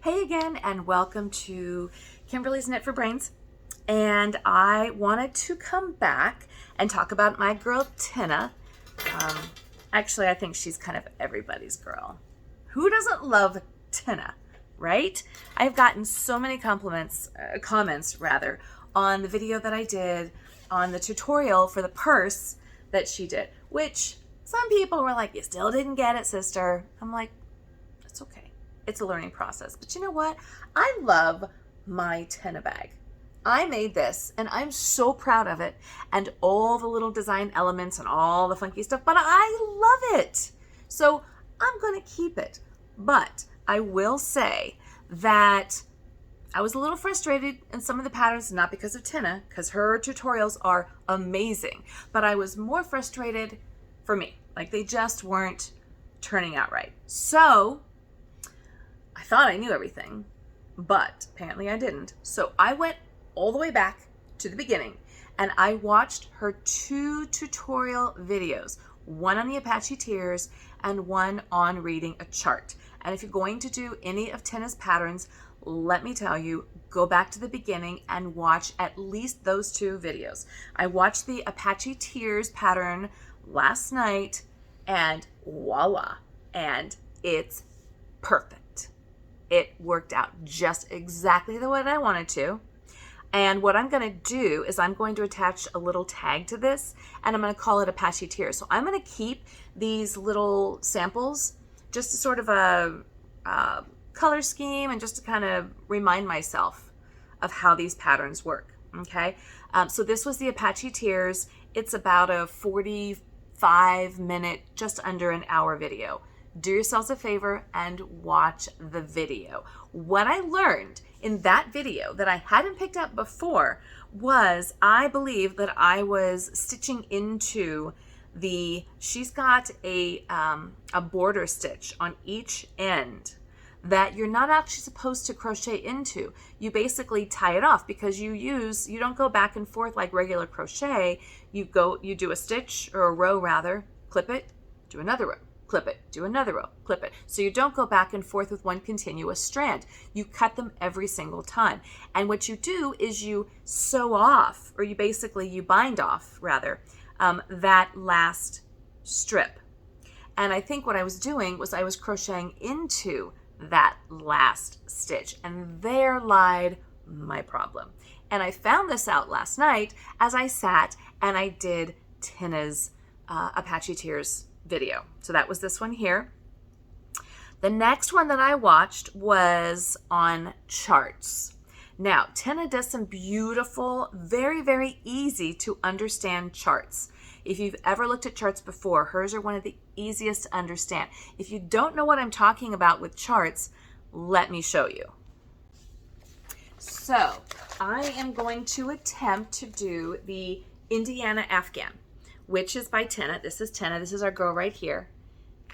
Hey again, and welcome to Kimberly's Knit for Brains. And I wanted to come back and talk about my girl Tinna. Actually, I think she's kind of everybody's girl. Who doesn't love Tinna, right? I've gotten so many comments on the video that I did on the tutorial for the purse that she did, which some people were like, "You still didn't get it, sister." I'm like, it's okay. It's a learning process. But you know what? I love my Tinna bag. I made this and I'm so proud of it and all the little design elements and all the funky stuff, but I love it. So I'm going to keep it. But I will say that I was a little frustrated in some of the patterns, not because of Tinna, because her tutorials are amazing, but I was more frustrated for me. Like they just weren't turning out right. So I thought I knew everything, but apparently I didn't. So I went all the way back to the beginning and I watched her 2 tutorial videos, one on the Apache Tears and one on reading a chart. And if you're going to do any of Tinna's patterns, let me tell you, go back to the beginning and watch at least those 2 videos. I watched the Apache Tears pattern last night and voila, and it's perfect. It worked out just exactly the way I wanted to. And what I'm going to do is I'm going to attach a little tag to this and I'm going to call it Apache Tears. So I'm going to keep these little samples just to sort of a color scheme and just to kind of remind myself of how these patterns work. Okay. So this was the Apache Tears. It's about a 45-minute, just under an hour video. Do yourselves a favor and watch the video. What I learned in that video that I hadn't picked up before was I believe that I was stitching into she's got a border stitch on each end that you're not actually supposed to crochet into. You basically tie it off because you don't go back and forth like regular crochet. You do a stitch or a row rather, clip it, do another row, clip it, do another row, clip it. So you don't go back and forth with one continuous strand. You cut them every single time. And what you do is you sew off, or you bind off rather, that last strip. And I think what I was doing was I was crocheting into that last stitch, and there lied my problem. And I found this out last night as I sat and I did Tinna's Apache Tears video. So that was this one here. The next one that I watched was on charts. Now, Tinna does some beautiful, very, very easy to understand charts. If you've ever looked at charts before, hers are one of the easiest to understand. If you don't know what I'm talking about with charts, let me show you. So I am going to attempt to do the Indiana Afghan, which is by Tinna. This is Tinna. This is our girl right here.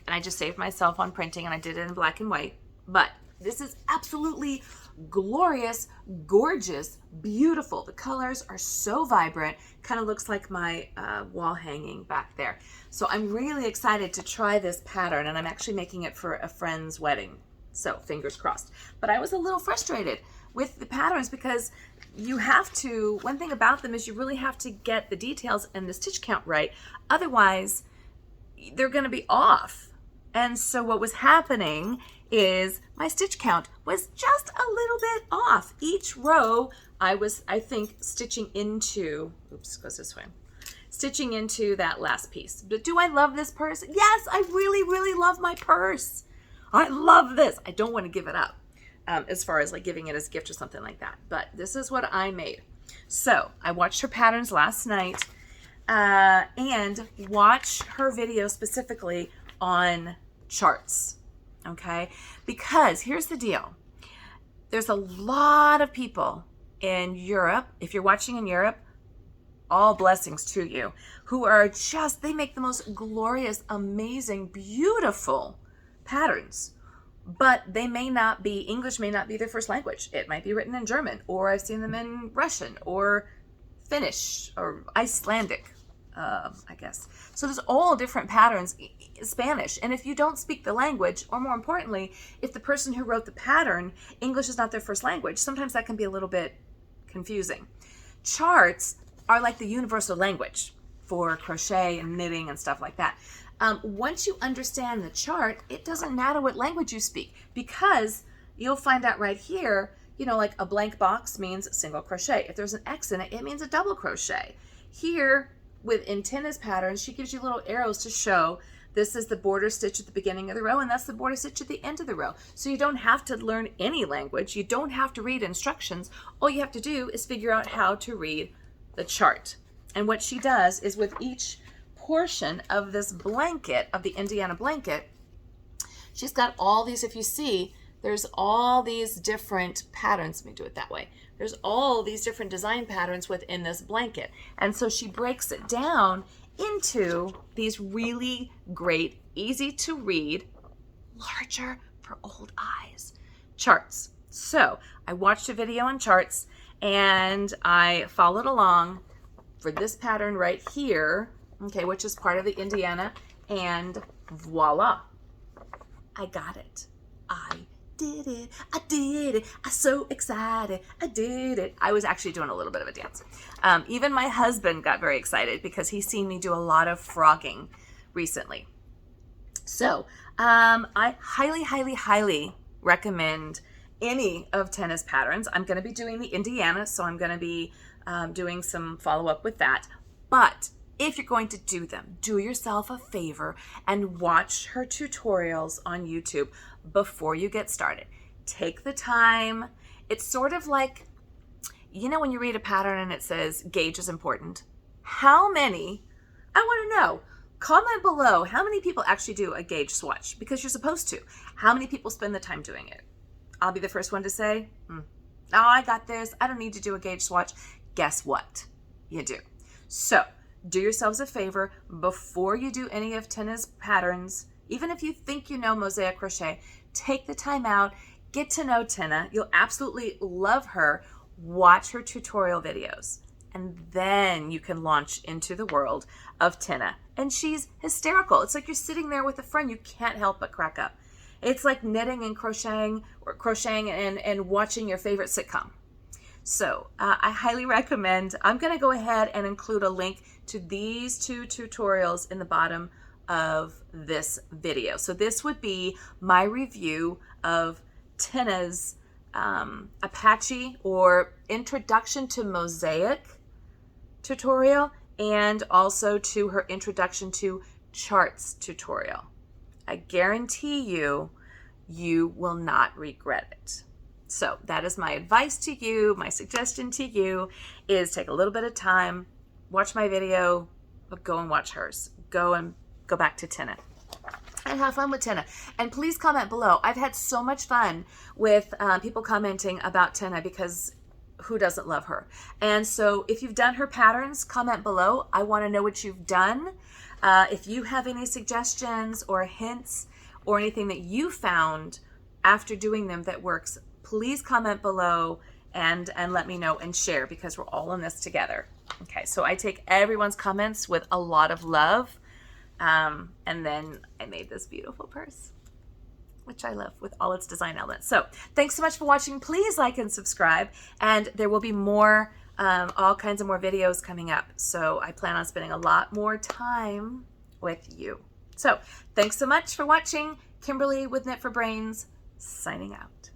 And I just saved myself on printing and I did it in black and white. But this is absolutely glorious, gorgeous, beautiful. The colors are so vibrant. Kind of looks like my wall hanging back there. So I'm really excited to try this pattern, and I'm actually making it for a friend's wedding. So fingers crossed. But I was a little frustrated with the patterns because one thing about them is you really have to get the details and the stitch count right. Otherwise, they're going to be off. And so what was happening is my stitch count was just a little bit off. Each row I think, stitching into, stitching into that last piece. But do I love this purse? Yes, I really, really love my purse. I love this. I don't want to give it up as far as like giving it as a gift or something like that. But this is what I made. So I watched her patterns last night and watch her video specifically on charts. Okay, because here's the deal. There's a lot of people in Europe, if you're watching in Europe, all blessings to you, who are they make the most glorious, amazing, beautiful patterns. But English may not be their first language. It might be written in German, or I've seen them in Russian or Finnish or Icelandic. I guess. So there's all different patterns, Spanish. And if you don't speak the language, or more importantly, if the person who wrote the pattern, English is not their first language, sometimes that can be a little bit confusing. Charts are like the universal language for crochet and knitting and stuff like that. Once you understand the chart, it doesn't matter what language you speak, because you'll find out right here, you know, like a blank box means single crochet. If there's an X in it, it means a double crochet. Here, within Tinna's pattern, she gives you little arrows to show this is the border stitch at the beginning of the row, and that's the border stitch at the end of the row. So you don't have to learn any language. You don't have to read instructions. All you have to do is figure out how to read the chart. And what she does is, with each portion of this blanket, of the Indiana blanket, she's got all these, if you see, there's all these different patterns. Let me do it that way. There's all these different design patterns within this blanket. And so she breaks it down into these really great, easy to read, larger for old eyes charts. So I watched a video on charts and I followed along for this pattern right here, okay, which is part of the Indiana, and voila, I got it. I did it. I did it. I'm so excited. I did it. I was actually doing a little bit of a dance. Even my husband got very excited because he's seen me do a lot of frogging recently. So I highly, highly, highly recommend any of Tinna's patterns. I'm going to be doing the Indiana, so I'm going to be doing some follow-up with that. But if you're going to do them, do yourself a favor and watch her tutorials on YouTube before you get started. Take the time. It's sort of like, you know, when you read a pattern and it says gauge is important. How many, I want to know, comment below, how many people actually do a gauge swatch? Because you're supposed to. How many people spend the time doing it? I'll be the first one to say, oh, I got this. I don't need to do a gauge swatch. Guess what? You do. So do yourselves a favor before you do any of Tinna's patterns. Even if you think you know Mosaic Crochet, take the time out, get to know Tinna. You'll absolutely love her. Watch her tutorial videos, and then you can launch into the world of Tinna. And she's hysterical. It's like you're sitting there with a friend. You can't help but crack up. It's like knitting and crocheting, or crocheting and watching your favorite sitcom. So I highly recommend. I'm going to go ahead and include a link to these two tutorials in the bottom of this video. So this would be my review of Tinna's Apache or Introduction to Mosaic tutorial, and also to her Introduction to Charts tutorial. I guarantee you, you will not regret it. So that is my advice to you. My suggestion to you is take a little bit of time, watch my video, but go and watch hers. Go back to Tinna and have fun with Tinna. And please comment below. I've had so much fun with people commenting about Tinna, because who doesn't love her? And so if you've done her patterns, comment below. I want to know what you've done. If you have any suggestions or hints or anything that you found after doing them that works, please comment below and let me know and share, because we're all in this together. Okay, so I take everyone's comments with a lot of love. And then I made this beautiful purse, which I love, with all its design elements. So thanks so much for watching. Please like and subscribe, and there will be more, all kinds of more videos coming up. So I plan on spending a lot more time with you. So thanks so much for watching. Kimberly with Knit for Brains, signing out.